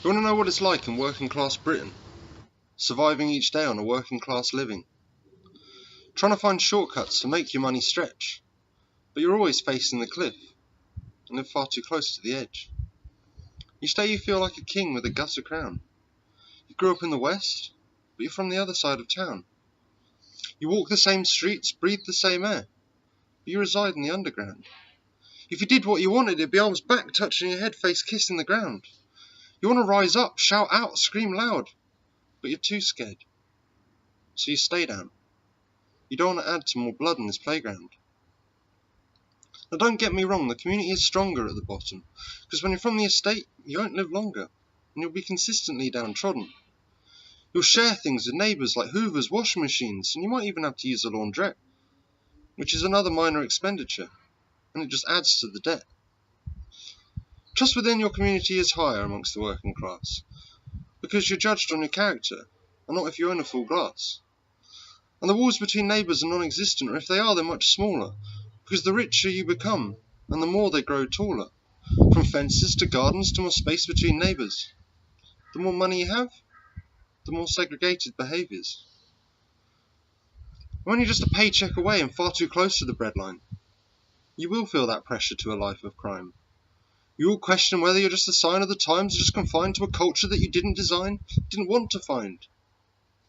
You want to know what it's like in working class Britain? Surviving each day on a working class living. Trying to find shortcuts to make your money stretch, but you're always facing the cliff and live far too close to the edge. Each day you feel like a king with a gutter crown. You grew up in the West, but you're from the other side of town. You walk the same streets, breathe the same air, but you reside in the underground. If you did what you wanted, it'd be arms back, touching your head, face kissing the ground. You want to rise up, shout out, scream loud, but you're too scared. So you stay down. You don't want to add to more blood in this playground. Now don't get me wrong, the community is stronger at the bottom, because when you're from the estate, you won't live longer, and you'll be consistently downtrodden. You'll share things with neighbours like hoovers, washing machines, and you might even have to use a laundrette, which is another minor expenditure, and it just adds to the debt. Trust within your community is higher amongst the working class, because you're judged on your character, and not if you own a full glass. And the walls between neighbours are non-existent, or if they are, they're much smaller, because the richer you become, and the more they grow taller. From fences to gardens to more space between neighbours. The more money you have, the more segregated behaviours. When you're just a paycheck away and far too close to the breadline, you will feel that pressure to a life of crime. You will question whether you're just a sign of the times or just confined to a culture that you didn't design, didn't want to find.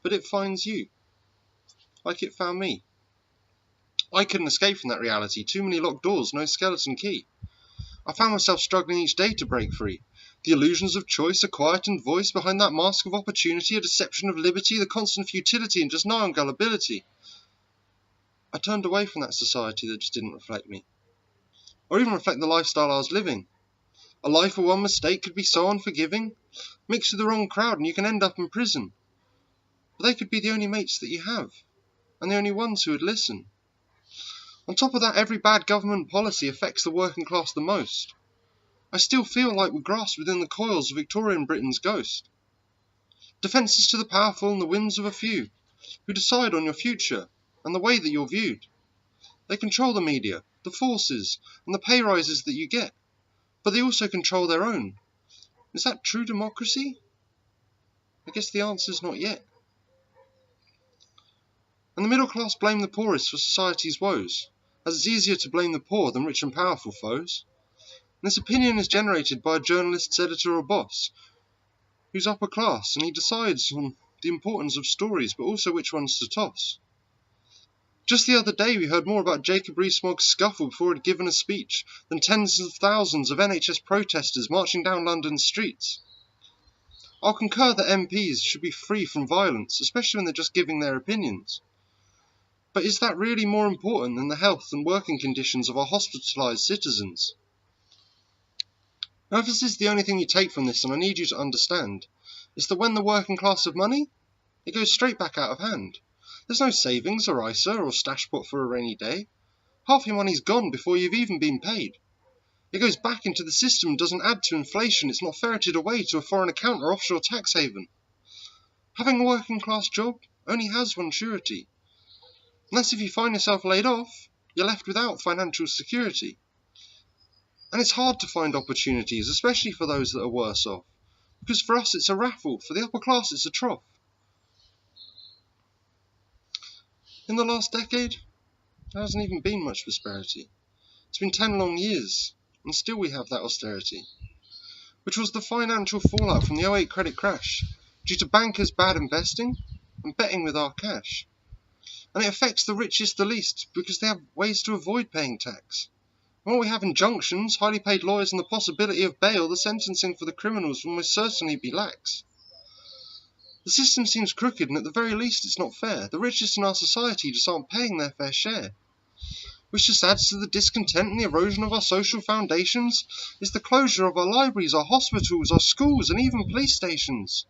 But it finds you. Like it found me. I couldn't escape from that reality. Too many locked doors, no skeleton key. I found myself struggling each day to break free. The illusions of choice, a quietened voice behind that mask of opportunity, a deception of liberty, the constant futility and just nigh on gullibility. I turned away from that society that just didn't reflect me. Or even reflect the lifestyle I was living. A life where one mistake could be so unforgiving. Mix with the wrong crowd and you can end up in prison. But they could be the only mates that you have, and the only ones who would listen. On top of that, every bad government policy affects the working class the most. I still feel like we're grasped within the coils of Victorian Britain's ghost. Defences to the powerful and the whims of a few, who decide on your future and the way that you're viewed. They control the media, the forces, and the pay rises that you get, but they also control their own. Is that true democracy? I guess the answer's not yet. And the middle class blame the poorest for society's woes, as it's easier to blame the poor than rich and powerful foes. And this opinion is generated by a journalist's editor or boss, who's upper class, and he decides on the importance of stories, but also which ones to toss. Just the other day we heard more about Jacob Rees-Mogg's scuffle before he'd given a speech than tens of thousands of NHS protesters marching down London's streets. I'll concur that MPs should be free from violence, especially when they're just giving their opinions. But is that really more important than the health and working conditions of our hospitalised citizens? Now, if this is the only thing you take from this, and I need you to understand, is that when the working class have money, it goes straight back out of hand. There's no savings or ISA or stash pot for a rainy day. Half your money's gone before you've even been paid. It goes back into the system and doesn't add to inflation. It's not ferreted away to a foreign account or offshore tax haven. Having a working class job only has one surety. Unless if you find yourself laid off, you're left without financial security. And it's hard to find opportunities, especially for those that are worse off. Because for us it's a raffle, for the upper class it's a trough. In the last decade, there hasn't even been much prosperity. It's been 10 long years, and still we have that austerity, which was the financial fallout from the '08 credit crash, due to bankers' bad investing and betting with our cash. And it affects the richest the least, because they have ways to avoid paying tax. And while we have injunctions, highly paid lawyers and the possibility of bail, the sentencing for the criminals will most certainly be lax. The system seems crooked, and at the very least it's not fair. The richest in our society just aren't paying their fair share, which just adds to the discontent and the erosion of our social foundations. Is the closure of our libraries, our hospitals, our schools, and even police stations.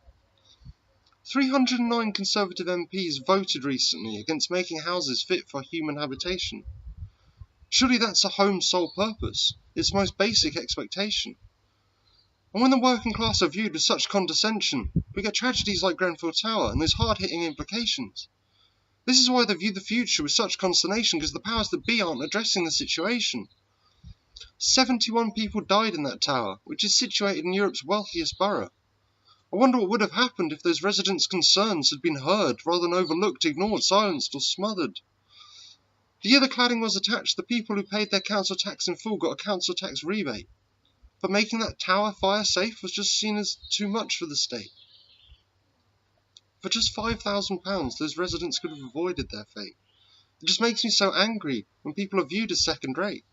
309 Conservative MPs voted recently against making houses fit for human habitation. Surely that's a home's sole purpose, its most basic expectation. And when the working class are viewed with such condescension, we get tragedies like Grenfell Tower and those hard-hitting implications. This is why they view the future with such consternation, because the powers that be aren't addressing the situation. 71 people died in that tower, which is situated in Europe's wealthiest borough. I wonder what would have happened if those residents' concerns had been heard rather than overlooked, ignored, silenced or smothered. The year the cladding was attached, the people who paid their council tax in full got a council tax rebate. But making that tower fire safe was just seen as too much for the state. For just £5,000, those residents could have avoided their fate. It just makes me so angry when people are viewed as second-rate.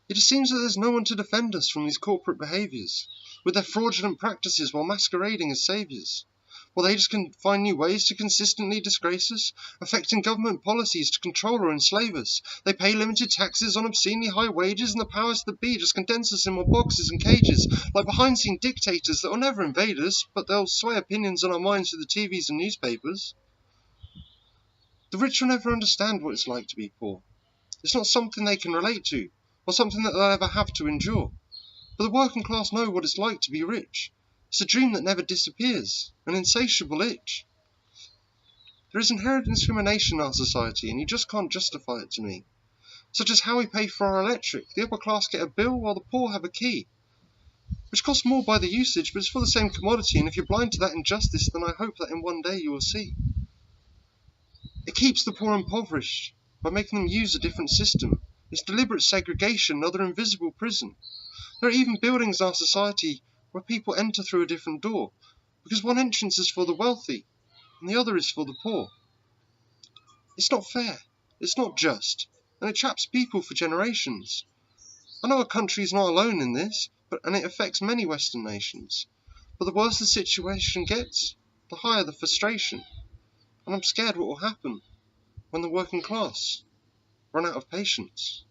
It just seems that there's no one to defend us from these corporate behaviours, with their fraudulent practices while masquerading as saviours. While they just can find new ways to consistently disgrace us, affecting government policies to control or enslave us. They pay limited taxes on obscenely high wages, and the powers that be just condense us in more boxes and cages, like behind-scene dictators that will never invade us, but they'll sway opinions on our minds through the TVs and newspapers. The rich will never understand what it's like to be poor. It's not something they can relate to, or something that they'll ever have to endure. But the working class know what it's like to be rich. It's a dream that never disappears, an insatiable itch. There is inherent discrimination in our society, and you just can't justify it to me. Such as how we pay for our electric. The upper class get a bill while the poor have a key, which costs more by the usage, but it's for the same commodity, and if you're blind to that injustice, then I hope that in one day you will see. It keeps the poor impoverished by making them use a different system. It's deliberate segregation, another invisible prison. There are even buildings in our society where people enter through a different door, because one entrance is for the wealthy, and the other is for the poor. It's not fair, it's not just, and it traps people for generations. I know our country is not alone in this, and it affects many Western nations. But the worse the situation gets, the higher the frustration. And I'm scared what will happen when the working class run out of patience.